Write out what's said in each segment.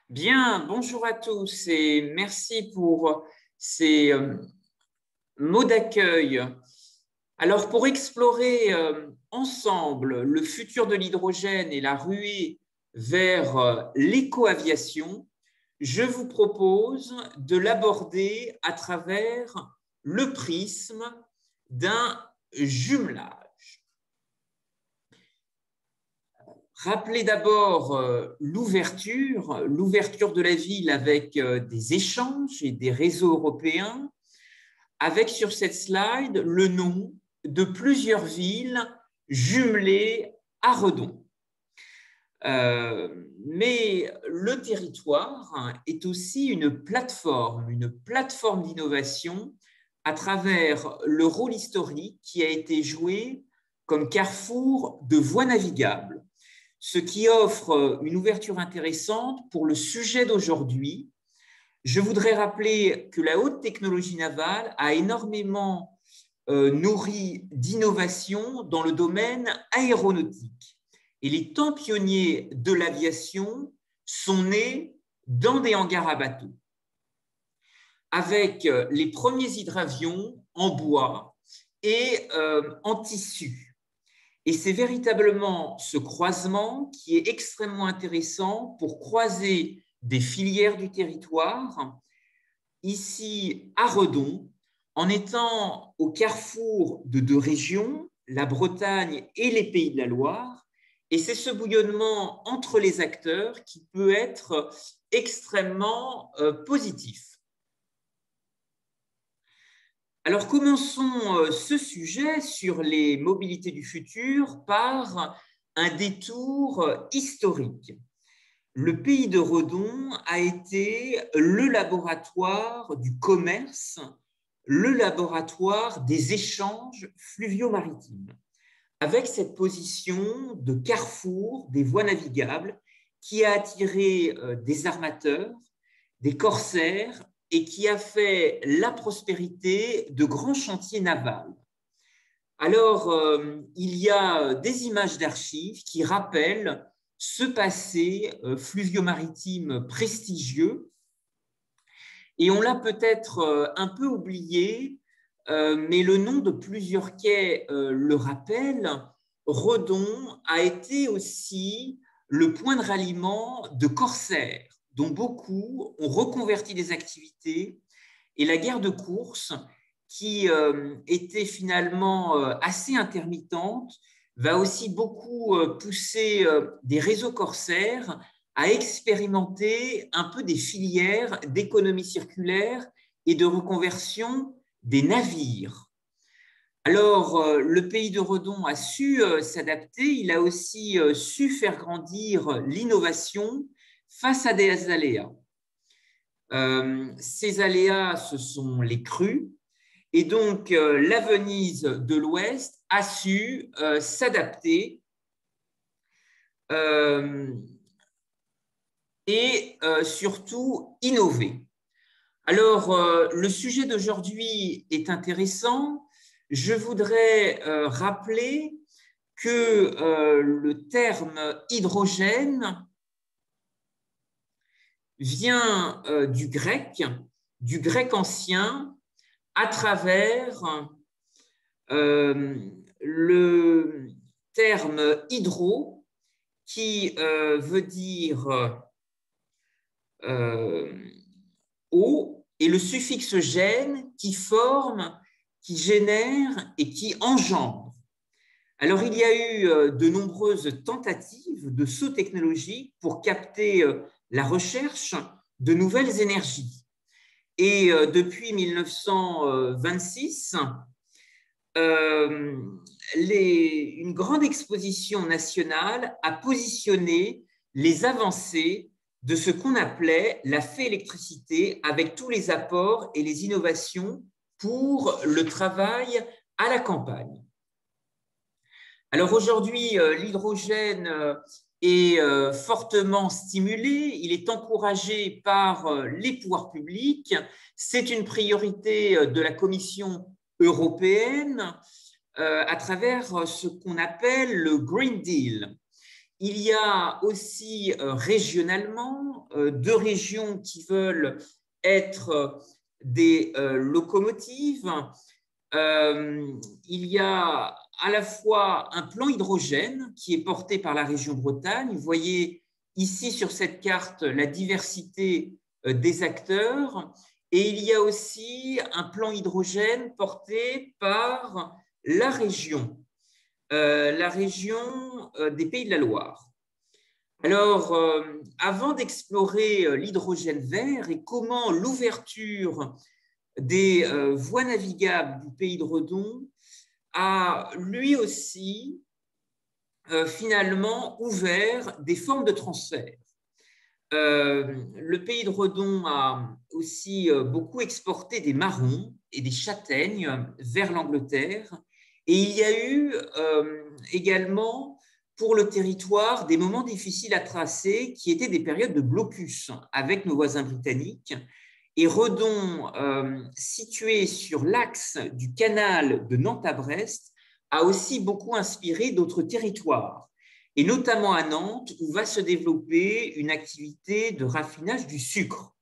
Bien, bonjour à tous et merci pour ces mots d'accueil. Alors, pour explorer ensemble le futur de l'hydrogène et la ruée vers l'éco-aviation, je vous propose de l'aborder à travers le prisme d'un jumelage. Rappelez d'abord l'ouverture de la ville avec des échanges et des réseaux européens, avec sur cette slide le nom de plusieurs villes jumelées à Redon. Mais le territoire est aussi une plateforme d'innovation à travers le rôle historique qui a été joué comme carrefour de voies navigables, ce qui offre une ouverture intéressante pour le sujet d'aujourd'hui. Je voudrais rappeler que la haute technologie navale a énormément nourri d'innovation dans le domaine aéronautique. Et les temps pionniers de l'aviation sont nés dans des hangars à bateaux, avec les premiers hydravions en bois et en tissu. Et c'est véritablement ce croisement qui est extrêmement intéressant pour croiser des filières du territoire, ici à Redon, en étant au carrefour de deux régions, la Bretagne et les Pays de la Loire. Et c'est ce bouillonnement entre les acteurs qui peut être extrêmement positif. Alors, commençons ce sujet sur les mobilités du futur par un détour historique. Le pays de Redon a été le laboratoire du commerce, le laboratoire des échanges fluvio-maritimes, avec cette position de carrefour des voies navigables qui a attiré des armateurs, des corsaires, et qui a fait la prospérité de grands chantiers navals. Alors, il y a des images d'archives qui rappellent ce passé fluvio-maritime prestigieux, et on l'a peut-être un peu oublié, mais le nom de plusieurs quais le rappelle. Redon a été aussi le point de ralliement de corsaires, dont beaucoup ont reconverti des activités, et la guerre de course, qui était finalement assez intermittente, va aussi beaucoup pousser des réseaux corsaires à expérimenter un peu des filières d'économie circulaire et de reconversion des navires. Alors, le pays de Redon a su s'adapter, il a aussi su faire grandir l'innovation face à des aléas. Ces aléas, ce sont les crues, et donc la Venise de l'Ouest a su s'adapter et surtout innover. Alors, le sujet d'aujourd'hui est intéressant. Je voudrais rappeler que le terme hydrogène vient du grec ancien, à travers le terme hydro, qui veut dire eau, et le suffixe gène qui forme, qui génère et qui engendre. Alors, il y a eu de nombreuses tentatives de sauts technologiques pour capter la recherche de nouvelles énergies. Et depuis 1926, une grande exposition nationale a positionné les avancées de ce qu'on appelait la fée électricité avec tous les apports et les innovations pour le travail à la campagne. Alors aujourd'hui, l'hydrogène est fortement stimulé, il est encouragé par les pouvoirs publics, c'est une priorité de la Commission européenne à travers ce qu'on appelle le Green Deal. Il y a aussi régionalement 2 régions qui veulent être des locomotives. Il y a à la fois un plan hydrogène qui est porté par la région Bretagne. Vous voyez ici sur cette carte la diversité des acteurs. Et il y a aussi un plan hydrogène porté par la région des Pays de la Loire. Alors, avant d'explorer l'hydrogène vert et comment l'ouverture des voies navigables du Pays de Redon a lui aussi finalement ouvert des formes de transfert. Le Pays de Redon a aussi beaucoup exporté des marrons et des châtaignes vers l'Angleterre. Et il y a eu également pour le territoire des moments difficiles à tracer qui étaient des périodes de blocus avec nos voisins britanniques. Et Redon, situé sur l'axe du canal de Nantes à Brest, a aussi beaucoup inspiré d'autres territoires, et notamment à Nantes, où va se développer une activité de raffinage du sucre.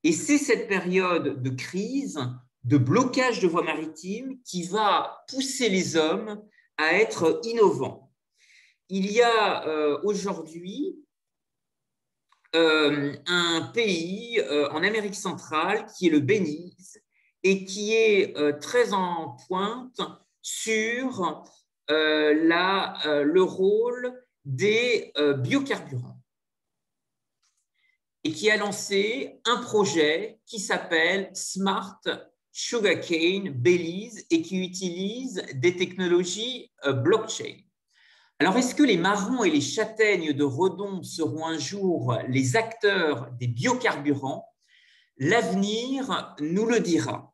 Et c'est cette période de crise, de blocage de voies maritimes, qui va pousser les hommes à être innovants. Il y a aujourd'hui un pays en Amérique centrale qui est le Belize et qui est très en pointe sur le rôle des biocarburants et qui a lancé un projet qui s'appelle Smart Sugarcane Belize et qui utilise des technologies blockchain. Alors, est-ce que les marrons et les châtaignes de Redon seront un jour les acteurs des biocarburants? L'avenir nous le dira.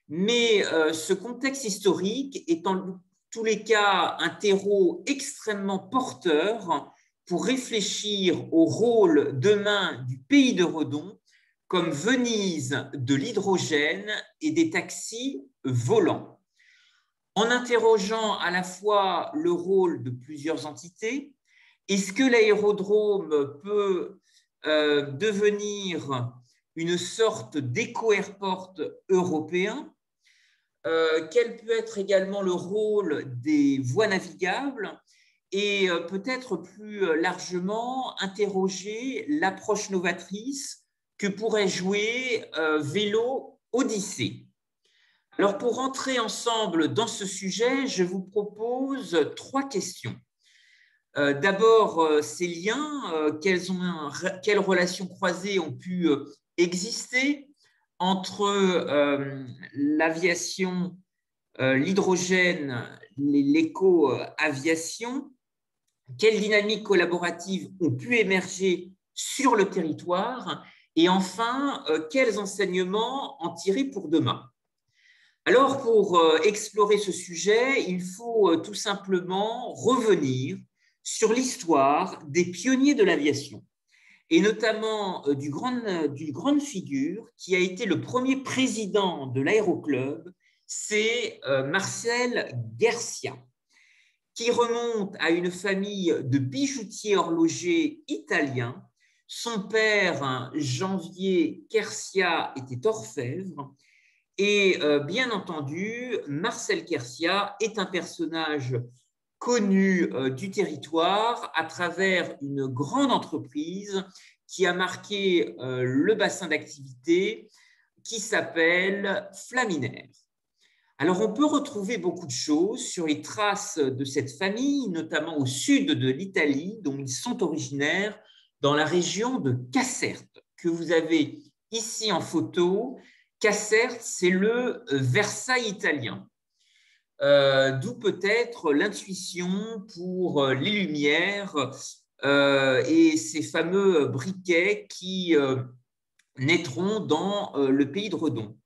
Mais ce contexte historique est en tous les cas un terreau extrêmement porteur pour réfléchir au rôle demain du Pays de Redon comme Venise de l'hydrogène et des taxis volants. En interrogeant à la fois le rôle de plusieurs entités, est-ce que l'aérodrome peut devenir une sorte d'éco-airport européen? Quel peut être également le rôle des voies navigables? Et peut-être plus largement interroger l'approche novatrice que pourrait jouer Vélo Odyssée. Alors, pour rentrer ensemble dans ce sujet, je vous propose 3 questions. D'abord, ces liens, quelles relations croisées ont pu exister entre l'aviation, l'hydrogène, l'éco-aviation? Quelles dynamiques collaboratives ont pu émerger sur le territoire? Et enfin, quels enseignements en tirer pour demain? Alors, pour explorer ce sujet, il faut tout simplement revenir sur l'histoire des pionniers de l'aviation, et notamment d'une grande figure qui a été le premier président de l'aéroclub, c'est Marcel Guercia, qui remonte à une famille de bijoutiers horlogers italiens. Son père, Janvier Quercia, était orfèvre. Et bien entendu, Marcel Quercia est un personnage connu du territoire à travers une grande entreprise qui a marqué le bassin d'activité qui s'appelle Flaminaire. Alors, on peut retrouver beaucoup de choses sur les traces de cette famille, notamment au sud de l'Italie, dont ils sont originaires, dans la région de Caserta, que vous avez ici en photo. Caserta, c'est le Versailles italien, d'où peut-être l'intuition pour les Lumières et ces fameux briquets qui naîtront dans le pays de Redon.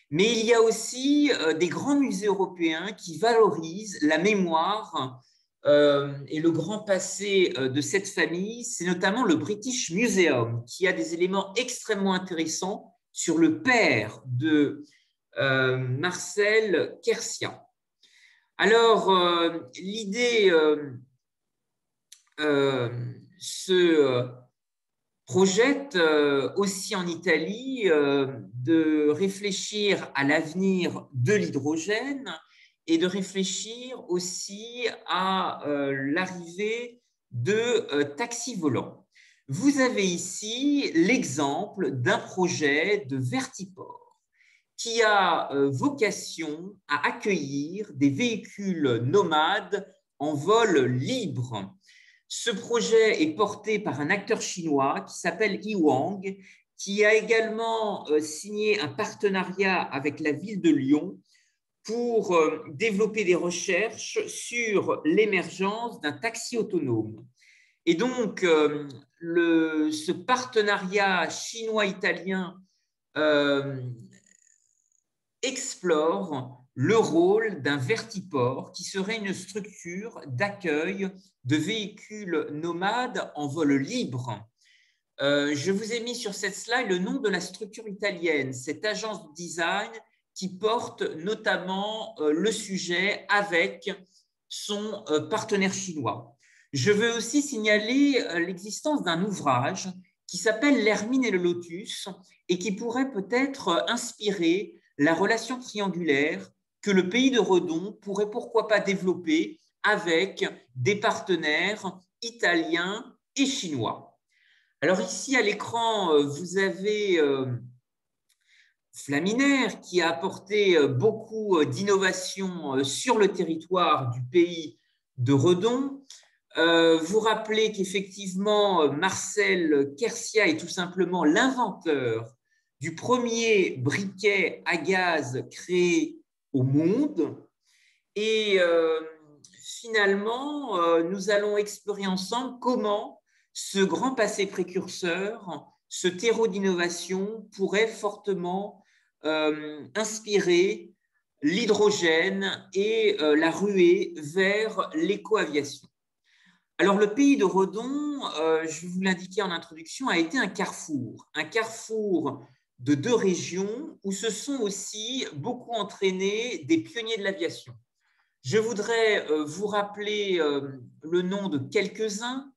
Mais il y a aussi des grands musées européens qui valorisent la mémoire et le grand passé de cette famille. C'est notamment le British Museum qui a des éléments extrêmement intéressants sur le père de Marcel Quercia. Alors, l'idée se projette aussi en Italie de réfléchir à l'avenir de l'hydrogène et de réfléchir aussi à l'arrivée de taxis volants. Vous avez ici l'exemple d'un projet de vertiport qui a vocation à accueillir des véhicules nomades en vol libre. Ce projet est porté par un acteur chinois qui s'appelle Yi Wang, qui a également signé un partenariat avec la ville de Lyon pour développer des recherches sur l'émergence d'un taxi autonome. Et donc, ce partenariat chinois-italien explore le rôle d'un vertiport qui serait une structure d'accueil de véhicules nomades en vol libre. Je vous ai mis sur cette slide le nom de la structure italienne, cette agence de design qui porte notamment le sujet avec son partenaire chinois. Je veux aussi signaler l'existence d'un ouvrage qui s'appelle L'Hermine et le Lotus et qui pourrait peut-être inspirer la relation triangulaire que le pays de Redon pourrait pourquoi pas développer avec des partenaires italiens et chinois. Alors ici à l'écran, vous avez Flaminaire qui a apporté beaucoup d'innovations sur le territoire du pays de Redon. Vous rappelez qu'effectivement, Marcel Quercia est tout simplement l'inventeur du premier briquet à gaz créé au monde. Et finalement, nous allons explorer ensemble comment ce grand passé précurseur, ce terreau d'innovation pourrait fortement inspirer l'hydrogène et la ruée vers l'éco-aviation. Alors, le pays de Redon, je vous l'indiquais en introduction, a été un carrefour de deux régions où se sont aussi beaucoup entraînés des pionniers de l'aviation. Je voudrais vous rappeler le nom de quelques-uns.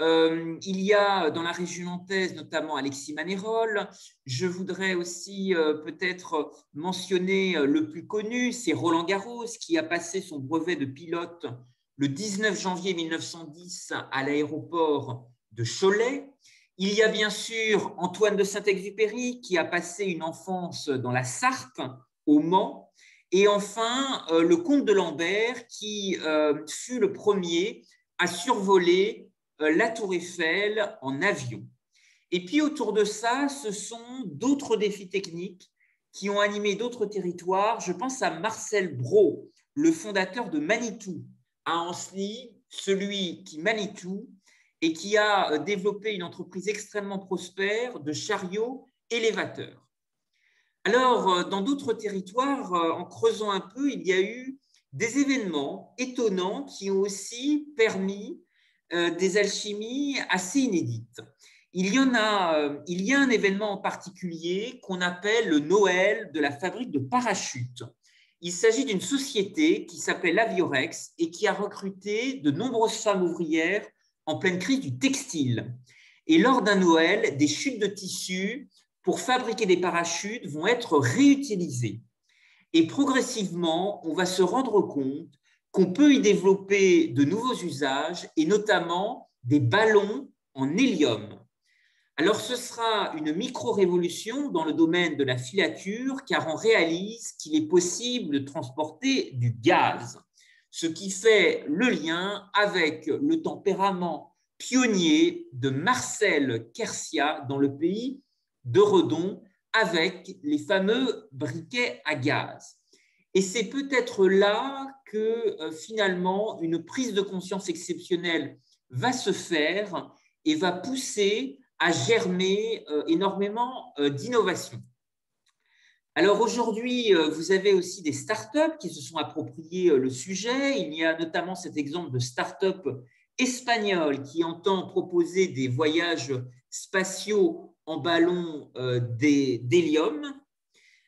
Il y a dans la région nantaise notamment Alexis Manérol. Je voudrais aussi peut-être mentionner le plus connu, c'est Roland Garros qui a passé son brevet de pilote le 19 janvier 1910 à l'aéroport de Cholet. Il y a bien sûr Antoine de Saint-Exupéry qui a passé une enfance dans la Sarthe, au Mans. Et enfin, le comte de Lambert qui fut le premier à survoler la Tour Eiffel en avion. Et puis autour de ça, ce sont d'autres défis techniques qui ont animé d'autres territoires. Je pense à Marcel Brault, le fondateur de Manitou à Ancenis, celui qui manie tout et qui a développé une entreprise extrêmement prospère de chariots élévateurs. Alors, dans d'autres territoires, en creusant un peu, il y a eu des événements étonnants qui ont aussi permis des alchimies assez inédites. Il y a un événement en particulier qu'on appelle le Noël de la fabrique de parachutes. Il s'agit d'une société qui s'appelle Aviorex et qui a recruté de nombreuses femmes ouvrières en pleine crise du textile. Et lors d'un Noël, des chutes de tissus pour fabriquer des parachutes vont être réutilisées. Et progressivement, on va se rendre compte qu'on peut y développer de nouveaux usages et notamment des ballons en hélium. Alors, ce sera une micro-révolution dans le domaine de la filature car on réalise qu'il est possible de transporter du gaz, ce qui fait le lien avec le tempérament pionnier de Marcel Quercia dans le pays de Redon avec les fameux briquets à gaz. Et c'est peut-être là que finalement une prise de conscience exceptionnelle va se faire et va pousser à germer énormément d'innovations. Alors aujourd'hui, vous avez aussi des startups qui se sont appropriées le sujet. Il y a notamment cet exemple de start-up espagnole qui entend proposer des voyages spatiaux en ballon d'hélium.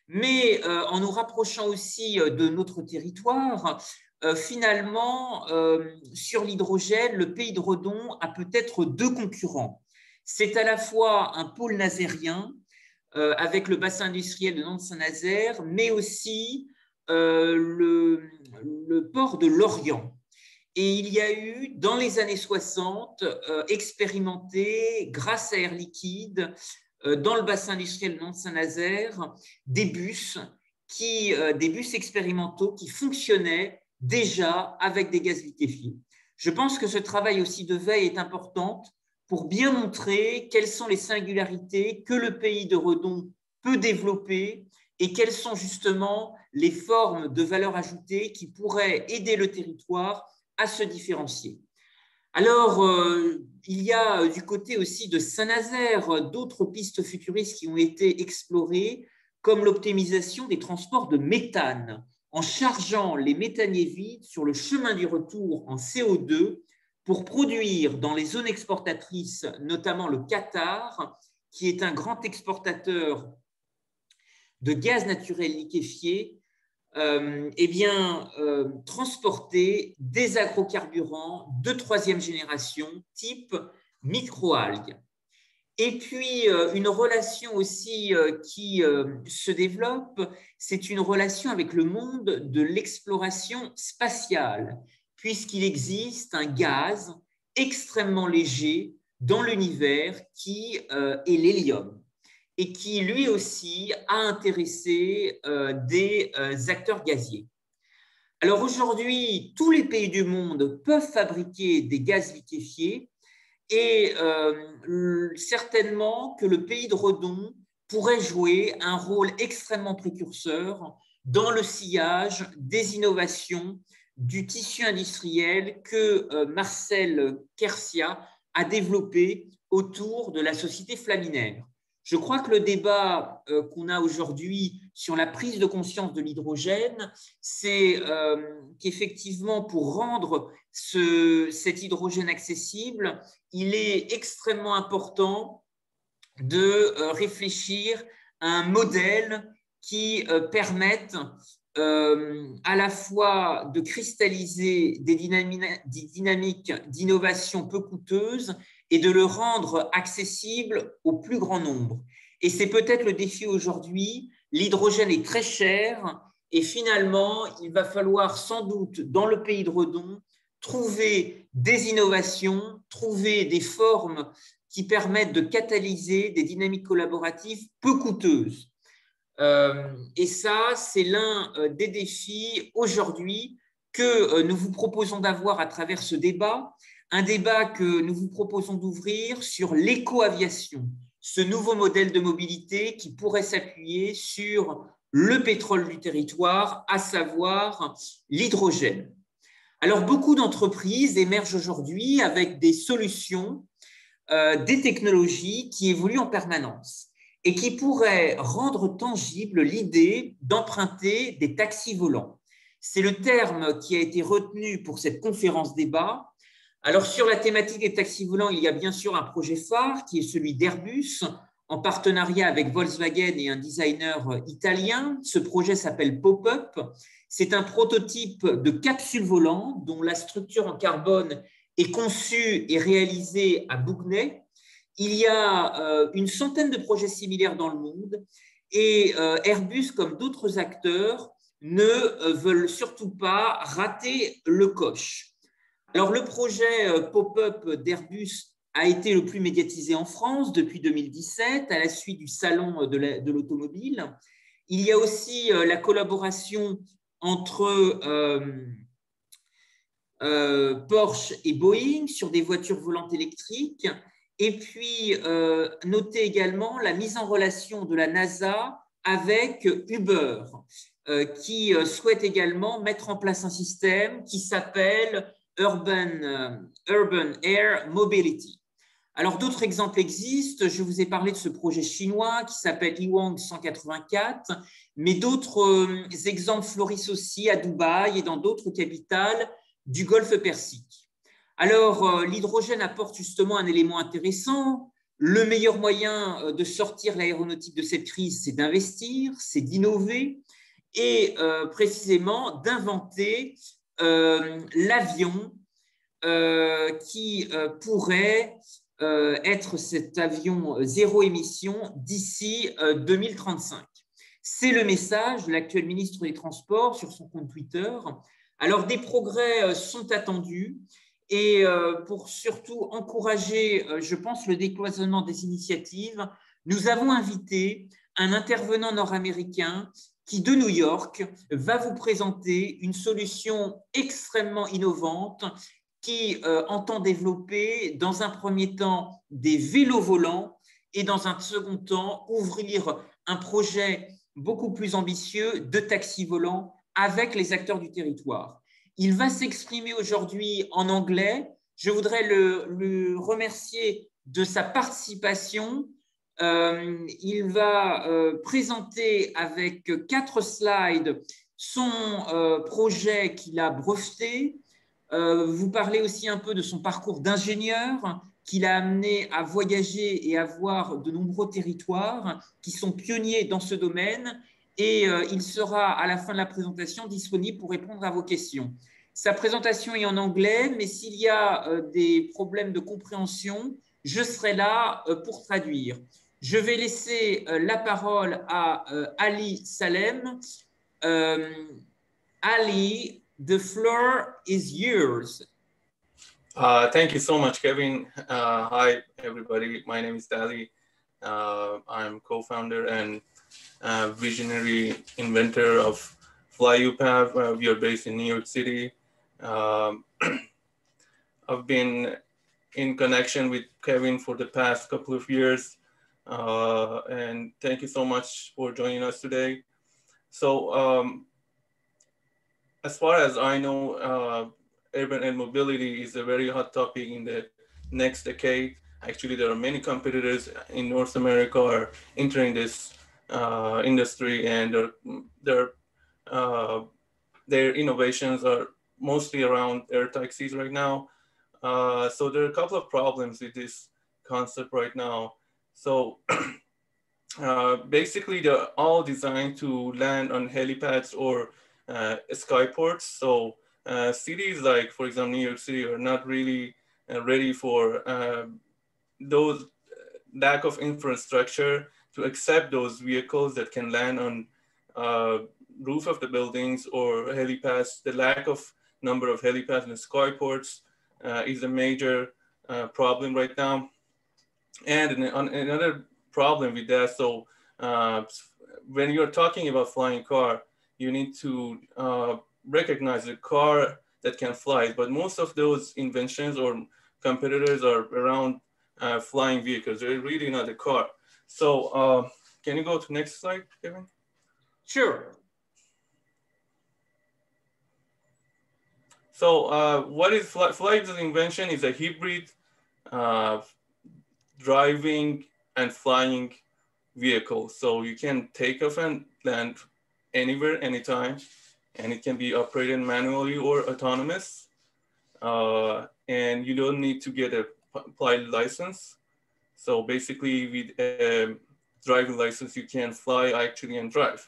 Mais en nous rapprochant aussi de notre territoire, finalement, sur l'hydrogène, le pays de Redon a peut-être deux concurrents. C'est à la fois un pôle nazérien avec le bassin industriel de Nantes-Saint-Nazaire, mais aussi le port de Lorient. Et il y a eu, dans les années 60, expérimenté, grâce à Air Liquide, dans le bassin industriel de Nantes-Saint-Nazaire, des bus expérimentaux qui fonctionnaient déjà avec des gaz liquéfiés. Je pense que ce travail aussi de veille est important pour bien montrer quelles sont les singularités que le pays de Redon peut développer et quelles sont justement les formes de valeur ajoutée qui pourraient aider le territoire à se différencier. Alors, il y a du côté aussi de Saint-Nazaire d'autres pistes futuristes qui ont été explorées, comme l'optimisation des transports de méthane, en chargeant les méthaniers vides sur le chemin du retour en CO2 pour produire dans les zones exportatrices, notamment le Qatar, qui est un grand exportateur de gaz naturel liquéfié, transporter des agrocarburants de troisième génération type microalgues. Et puis, une relation aussi qui se développe, c'est une relation avec le monde de l'exploration spatiale, puisqu'il existe un gaz extrêmement léger dans l'univers qui est l'hélium et qui lui aussi a intéressé des acteurs gaziers. Alors aujourd'hui, tous les pays du monde peuvent fabriquer des gaz liquéfiés et certainement que le pays de Redon pourrait jouer un rôle extrêmement précurseur dans le sillage des innovations du tissu industriel que Marcel Quercia a développé autour de la société flaminaire. Je crois que le débat qu'on a aujourd'hui sur la prise de conscience de l'hydrogène, c'est qu'effectivement, pour rendre cet hydrogène accessible, il est extrêmement important de réfléchir à un modèle qui permette à la fois de cristalliser des dynamiques d'innovation peu coûteuses et de le rendre accessible au plus grand nombre. Et c'est peut-être le défi aujourd'hui. L'hydrogène est très cher et finalement, il va falloir sans doute, dans le pays de Redon, trouver des innovations, trouver des formes qui permettent de catalyser des dynamiques collaboratives peu coûteuses. Et ça, c'est l'un des défis aujourd'hui que nous vous proposons d'avoir à travers ce débat, un débat que nous vous proposons d'ouvrir sur l'éco-aviation, ce nouveau modèle de mobilité qui pourrait s'appuyer sur le pétrole du territoire, à savoir l'hydrogène. Alors, beaucoup d'entreprises émergent aujourd'hui avec des solutions, des technologies qui évoluent en permanence et qui pourraient rendre tangible l'idée d'emprunter des taxis volants. C'est le terme qui a été retenu pour cette conférence débat. Alors, sur la thématique des taxis volants, il y a bien sûr un projet phare qui est celui d'Airbus, en partenariat avec Volkswagen et un designer italien. Ce projet s'appelle Pop-Up. C'est un prototype de capsule volante dont la structure en carbone est conçue et réalisée à Bougnay. Il y a une centaine de projets similaires dans le monde et Airbus, comme d'autres acteurs, ne veulent surtout pas rater le coche. Alors, le projet Pop-Up d'Airbus a été le plus médiatisé en France depuis 2017, à la suite du salon de l'automobile. Il y a aussi la collaboration entre Porsche et Boeing sur des voitures volantes électriques. Et puis, notez également la mise en relation de la NASA avec Uber, qui souhaite également mettre en place un système qui s'appelle Urban Air Mobility. Alors, d'autres exemples existent. Je vous ai parlé de ce projet chinois qui s'appelle Iwang 184, mais d'autres exemples fleurissent aussi à Dubaï et dans d'autres capitales du Golfe Persique. Alors, l'hydrogène apporte justement un élément intéressant. Le meilleur moyen de sortir l'aéronautique de cette crise, c'est d'investir, c'est d'innover et précisément d'inventer l'avion qui pourrait être cet avion zéro émission d'ici 2035. C'est le message de l'actuel ministre des Transports sur son compte Twitter. Alors, des progrès sont attendus et pour surtout encourager, je pense, le décloisonnement des initiatives, nous avons invité un intervenant nord-américain qui, de New York, va vous présenter une solution extrêmement innovante qui entend développer dans un premier temps des vélos volants et dans un second temps ouvrir un projet beaucoup plus ambitieux de taxi volant avec les acteurs du territoire. Il va s'exprimer aujourd'hui en anglais. Je voudrais le remercier de sa participation. Il va présenter avec 4 slides son projet qu'il a breveté. Vous parlez aussi un peu de son parcours d'ingénieur qui l'a amené à voyager et à voir de nombreux territoires qui sont pionniers dans ce domaine et il sera à la fin de la présentation disponible pour répondre à vos questions. Sa présentation est en anglais, mais s'il y a des problèmes de compréhension, je serai là pour traduire. Je vais laisser la parole à Ali Salem. Ali, the floor is yours. Thank you so much, Kevin. Hi, everybody. My name is Dali. I'm co-founder and visionary inventor of FlyUPAV. We are based in New York City. I've been in connection with Kevin for the past couple of years. And thank you so much for joining us today. So as far as I know, urban air mobility is a very hot topic in the next decade. Actually, there are many competitors in North America are entering this industry, and their innovations are mostly around air taxis right now. So there are a couple of problems with this concept right now. So basically, they're all designed to land on helipads or skyports. So cities like, for example, New York City are not really ready for those lack of infrastructure to accept those vehicles that can land on roof of the buildings or helipads. The lack of number of helipads and skyports is a major problem right now. And another problem with that, so when you're talking about flying car, you need to recognize a car that can fly, but most of those inventions or competitors are around flying vehicles. They're really not a car. So can you go to next slide, Kevin? Sure. So what is Fly's invention is a hybrid driving and flying vehicle. So you can take off and land anywhere, anytime, and it can be operated manually or autonomous. And you don't need to get a pilot license. So basically with a driving license, you can fly actually and drive.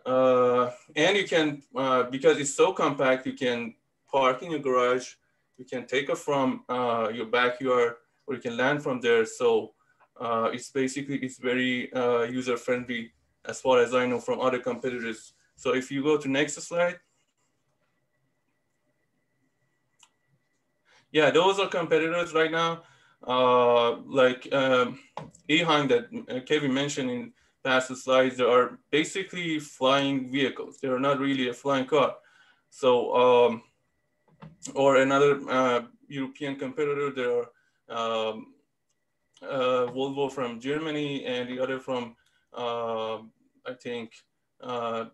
And you can, because it's so compact, you can park in your garage, you can take off from your backyard, or you can land from there. So it's very user-friendly as far as I know from other competitors. So if you go to next slide. Yeah, those are competitors right now. Like Eheim that Kevin mentioned in past slides, they are basically flying vehicles. They are not really a flying car. So, or another European competitor, there are Volvo from Germany and the other from, I think, from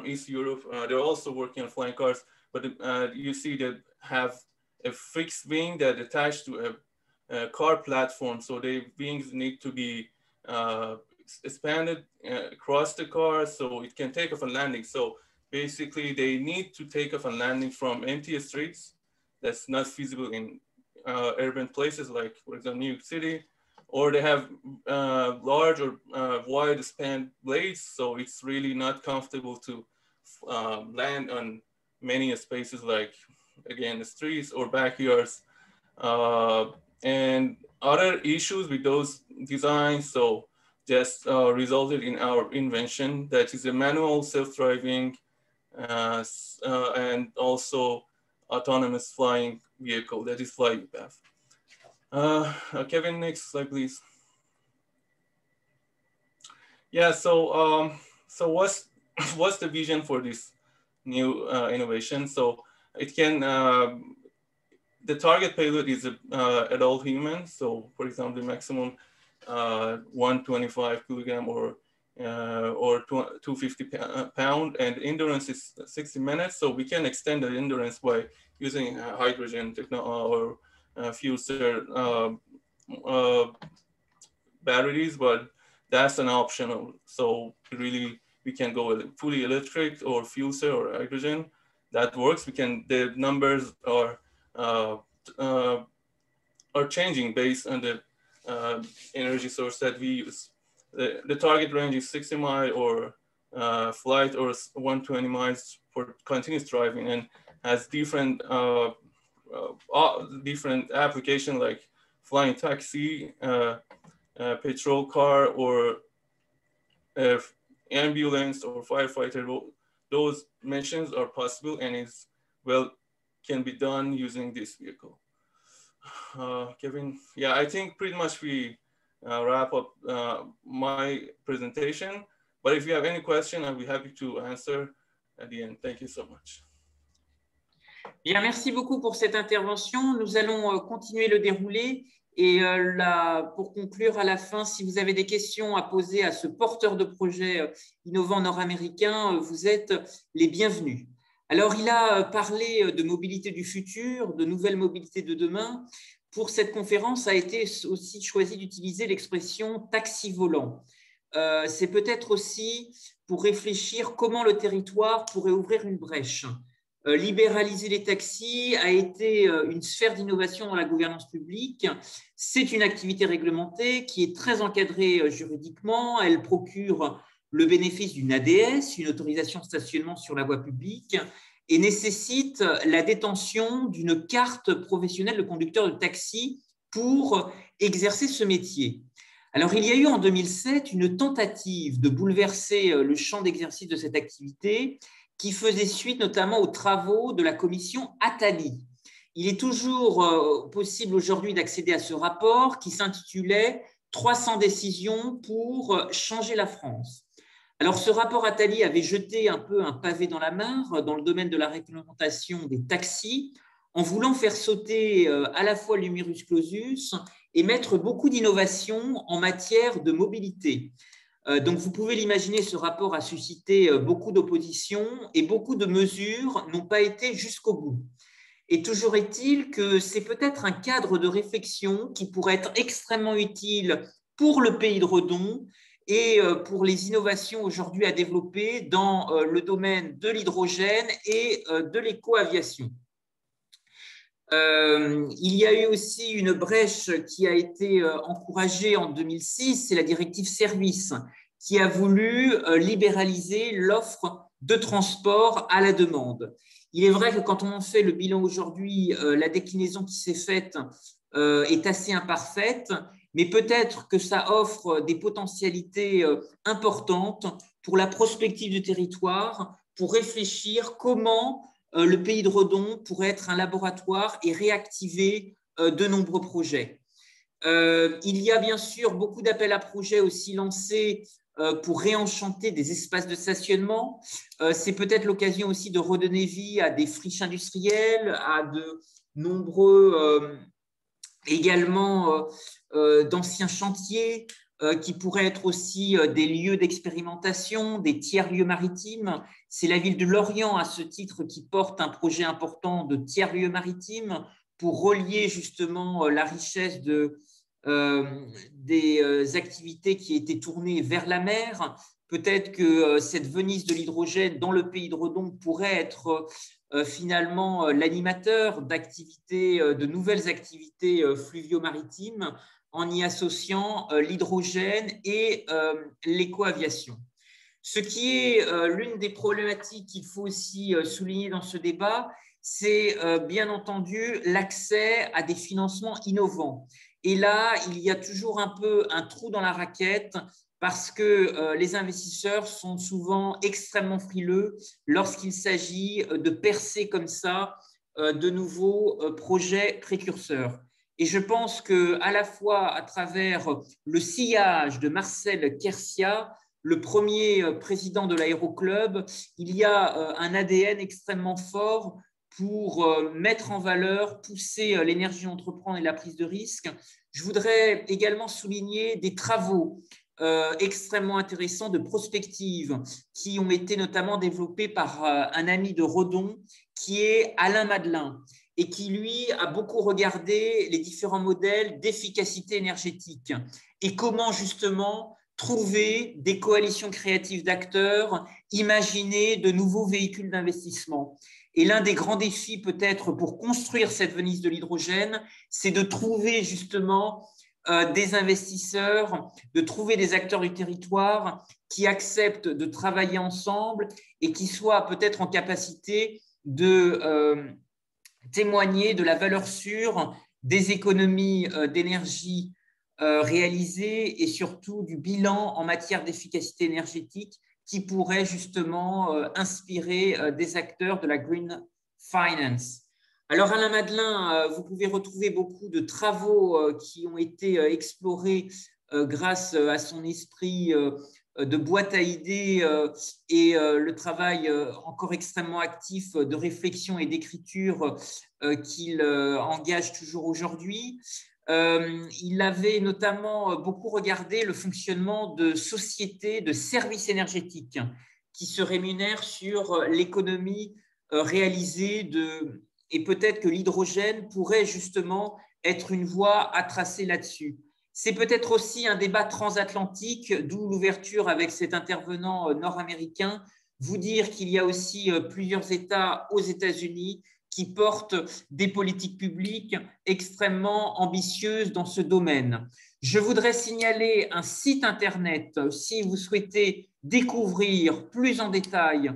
East Europe. They're also working on flying cars, but you see that have a fixed wing that attached to a car platform. So the wings need to be expanded across the car so it can take off and landing. So basically they need to take off and landing from empty streets. That's not feasible in urban places like, for example, New York City, or they have large or wide span blades. So it's really not comfortable to land on many spaces like, again, the streets or backyards. And other issues with those designs, so just resulted in our invention that is a manual self-driving and also autonomous flying vehicle that is FlyUpath. Kevin, next slide, please. Yeah, so what's the vision for this new innovation? So it can, the target payload is an adult human. So for example, the maximum 125 kilogram or 250 pound, and endurance is 60 minutes. So we can extend the endurance by using hydrogen technology or fuel cell batteries, but that's an optional. So really, we can go fully electric or fuel cell or hydrogen. That works. We can. The numbers are changing based on the energy source that we use. The target range is 60 miles or flight, or 120 miles for continuous driving, and has different different application like flying taxi, patrol car, or ambulance or firefighter. Those missions are possible and can be done using this vehicle. Kevin, yeah, I think pretty much we wrap up my presentation. But if you have any question, I'll be happy to answer at the end. Thank you so much. Bien, merci beaucoup pour cette intervention. Nous allons continuer le déroulé. Et là, pour conclure, à la fin, si vous avez des questions à poser à ce porteur de projet innovant nord-américain, vous êtes les bienvenus. Alors, il a parlé de mobilité du futur, de nouvelles mobilités de demain. Pour cette conférence, a été aussi choisi d'utiliser l'expression taxi volant. C'est peut-être aussi pour réfléchir comment le territoire pourrait ouvrir une brèche. Libéraliser les taxis a été une sphère d'innovation dans la gouvernance publique. C'est une activité réglementée qui est très encadrée juridiquement. Elle procure le bénéfice d'une ADS, une autorisation de stationnement sur la voie publique, et nécessite la détention d'une carte professionnelle de conducteur de taxi pour exercer ce métier. Alors, il y a eu en 2007 une tentative de bouleverser le champ d'exercice de cette activité qui faisait suite notamment aux travaux de la commission Attali. Il est toujours possible aujourd'hui d'accéder à ce rapport qui s'intitulait « 300 décisions pour changer la France ». Alors, ce rapport Attali avait jeté un peu un pavé dans la mare dans le domaine de la réglementation des taxis en voulant faire sauter à la fois le numerus clausus et mettre beaucoup d'innovations en matière de mobilité. Donc, vous pouvez l'imaginer, ce rapport a suscité beaucoup d'opposition et beaucoup de mesures n'ont pas été jusqu'au bout. Et toujours est-il que c'est peut-être un cadre de réflexion qui pourrait être extrêmement utile pour le pays de Redon et pour les innovations aujourd'hui à développer dans le domaine de l'hydrogène et de l'éco-aviation. Il y a eu aussi une brèche qui a été encouragée en 2006, c'est la directive service, qui a voulu libéraliser l'offre de transport à la demande. Il est vrai que quand on en fait le bilan aujourd'hui, la déclinaison qui s'est faite est assez imparfaite, mais peut-être que ça offre des potentialités importantes pour la prospective du territoire, pour réfléchir comment le pays de Redon pourrait être un laboratoire et réactiver de nombreux projets. Il y a bien sûr beaucoup d'appels à projets aussi lancés pour réenchanter des espaces de stationnement. C'est peut-être l'occasion aussi de redonner vie à des friches industrielles, à de nombreux également d'anciens chantiers qui pourraient être aussi des lieux d'expérimentation, des tiers-lieux maritimes. C'est la ville de Lorient, à ce titre, qui porte un projet important de tiers-lieux maritimes pour relier justement la richesse des activités qui étaient tournées vers la mer. Peut-être que cette Venise de l'hydrogène dans le pays de Redon pourrait être finalement l'animateur d'activités, de nouvelles activités fluvio-maritimes en y associant l'hydrogène et l'éco-aviation. Ce qui est l'une des problématiques qu'il faut aussi souligner dans ce débat, c'est bien entendu l'accès à des financements innovants. Et là, il y a toujours un peu un trou dans la raquette parce que les investisseurs sont souvent extrêmement frileux lorsqu'il s'agit de percer comme ça de nouveaux projets précurseurs. Et je pense qu'à la fois à travers le sillage de Marcel Kersia, le premier président de l'Aéroclub, il y a un ADN extrêmement fort pour mettre en valeur, pousser l'énergie d'entreprendre et la prise de risque. Je voudrais également souligner des travaux extrêmement intéressants de prospective qui ont été notamment développés par un ami de Redon qui est Alain Madelin et qui, lui, a beaucoup regardé les différents modèles d'efficacité énergétique et comment, justement, trouver des coalitions créatives d'acteurs, imaginer de nouveaux véhicules d'investissement. Et l'un des grands défis, peut-être, pour construire cette Venise de l'hydrogène, c'est de trouver, justement, des investisseurs, de trouver des acteurs du territoire qui acceptent de travailler ensemble et qui soient peut-être en capacité de témoigner de la valeur sûre des économies d'énergie réalisées et surtout du bilan en matière d'efficacité énergétique qui pourrait justement inspirer des acteurs de la green finance. Alors Alain Madelin, vous pouvez retrouver beaucoup de travaux qui ont été explorés grâce à son esprit de boîte à idées et le travail encore extrêmement actif de réflexion et d'écriture qu'il engage toujours aujourd'hui. Il avait notamment beaucoup regardé le fonctionnement de sociétés de services énergétiques qui se rémunèrent sur l'économie réalisée et peut-être que l'hydrogène pourrait justement être une voie à tracer là-dessus. C'est peut-être aussi un débat transatlantique, d'où l'ouverture avec cet intervenant nord-américain, vous dire qu'il y a aussi plusieurs États aux États-Unis qui portent des politiques publiques extrêmement ambitieuses dans ce domaine. Je voudrais signaler un site internet si vous souhaitez découvrir plus en détail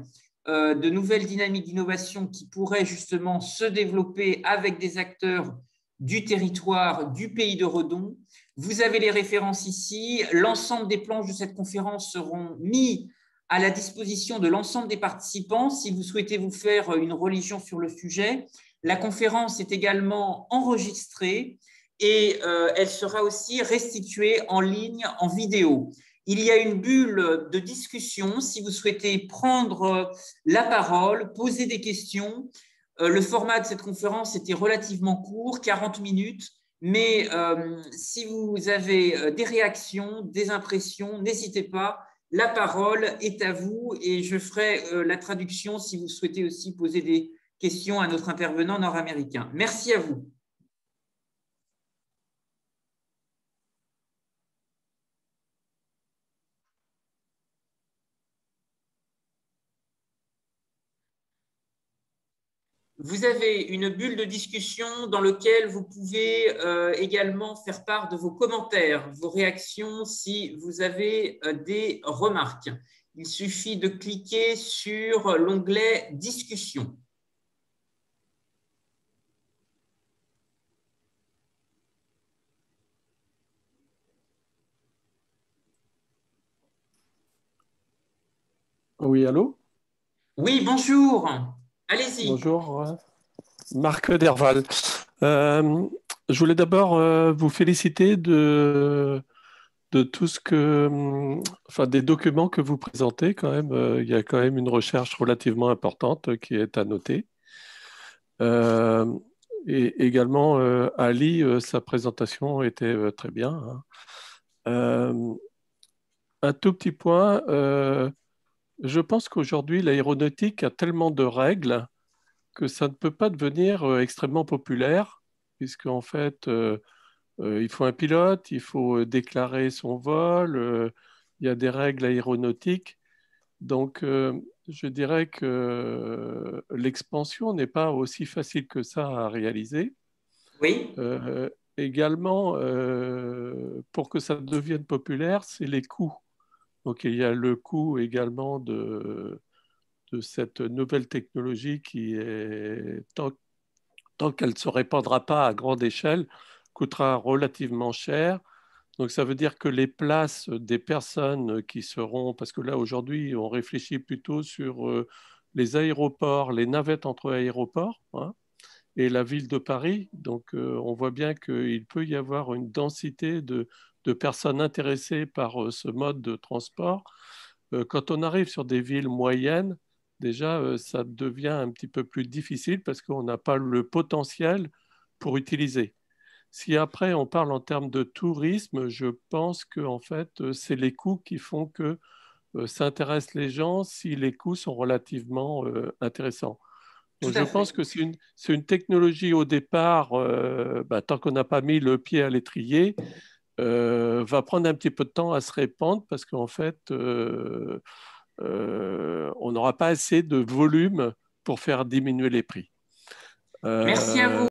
de nouvelles dynamiques d'innovation qui pourraient justement se développer avec des acteurs du territoire du pays de Redon. Vous avez les références ici. L'ensemble des planches de cette conférence seront mis à la disposition de l'ensemble des participants si vous souhaitez vous faire une religion sur le sujet. La conférence est également enregistrée et elle sera aussi restituée en ligne en vidéo. Il y a une bulle de discussion si vous souhaitez prendre la parole, poser des questions. Le format de cette conférence était relativement court, 40 minutes, mais si vous avez des réactions, des impressions, n'hésitez pas. La parole est à vous et je ferai la traduction si vous souhaitez aussi poser des questions à notre intervenant nord-américain. Merci à vous. Vous avez une bulle de discussion dans laquelle vous pouvez également faire part de vos commentaires, vos réactions si vous avez des remarques. Il suffit de cliquer sur l'onglet « Discussion ». Oui, allô? Oui, bonjour. Allez-y. Bonjour, Marc Derval. Je voulais d'abord vous féliciter de tout ce enfin, des documents que vous présentez quand même. Il y a quand même une recherche relativement importante qui est à noter. Euh, et également, Ali, sa présentation était très bien, hein. Euh, un tout petit point. Je pense qu'aujourd'hui, l'aéronautique a tellement de règles que ça ne peut pas devenir extrêmement populaire, puisqu'en fait, il faut un pilote, il faut déclarer son vol, il y a des règles aéronautiques. Donc, je dirais que l'expansion n'est pas aussi facile que ça à réaliser. Oui, Également, pour que ça devienne populaire, c'est les coûts. Donc, il y a le coût également de cette nouvelle technologie qui est, tant qu'elle ne se répandra pas à grande échelle, coûtera relativement cher. Donc ça veut dire que les places des personnes qui seront, parce que là aujourd'hui on réfléchit plutôt sur les aéroports, les navettes entre aéroports, hein, et la ville de Paris. Donc on voit bien qu'il peut y avoir une densité de personnes intéressées par ce mode de transport. Quand on arrive sur des villes moyennes, déjà ça devient un petit peu plus difficile parce qu'on n'a pas le potentiel pour utiliser. Si après on parle en termes de tourisme, je pense que en fait, c'est les coûts qui font que ça intéresse les gens si les coûts sont relativement intéressants. tout Donc je à pense fait. que c'est une technologie au départ, tant qu'on n'a pas mis le pied à l'étrier, va prendre un petit peu de temps à se répandre parce qu'en fait, on n'aura pas assez de volume pour faire diminuer les prix. Merci à Euh, vous.